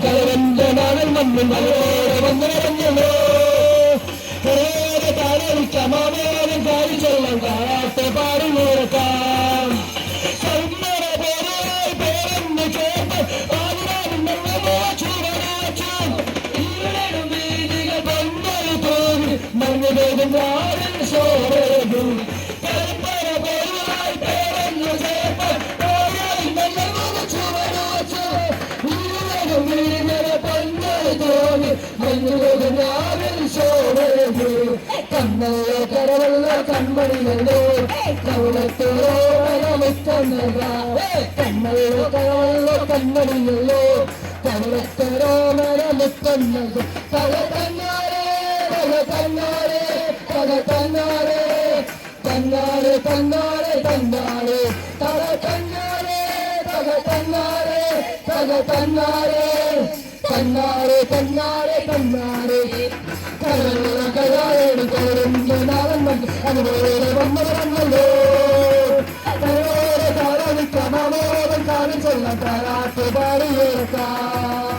കലവന്റെ നാടൻ മണ്ണും വന്നോ മാമേനും കാരി ചെല്ലാം കാട്ട് പാടി നോക്കാം സന്മര പേരായി പേരെന്ന് ചേർത്ത് പാടുവാനുണ്ടല്ലോ ചൂടാച്ചും ഈരടും വീതികൾ പന്തൽ തോന്നി മഞ്ഞുപോകും നാടൻ ശോഭയും പരമ്പര പേരായി പേരെന്ന് ചേർത്ത് പാടുവാനുണ്ടല്ലോ ചൂടാച്ചും ഈരടും വീതികൾ പന്തൽ തോന്നി മഞ്ഞുപോകും നാടൻ ശോഭയും കണ്ണല്ലോ കരവല്ലോ കൺമണിയല്ലോ കവളത്തോരോ മനമുറ്റന്നതാ കണ്ണല്ലോ കരവല്ലോ കൺമണിയല്ലോ കവളത്തോരോ മനമുറ്റന്നത് പല തന്നാരേ പല തന്നാരേ പല തന്നാരേ തന്നാരേ തന്നാരേ തന്നാരേ തല തന്നാരേ പല തന്നാരേ പല തന്നാരേ തന്നാരേ തന്നാരേ തന്നാരേ കരയോട് കോരുന്ന നാളൻ അതുപോലെ വന്നവരല്ലോ കരയോടെ കാണിക്കാം മാമോദം കാണിച്ചെല്ലാം താരാട്ട് പാടിയേക്കാം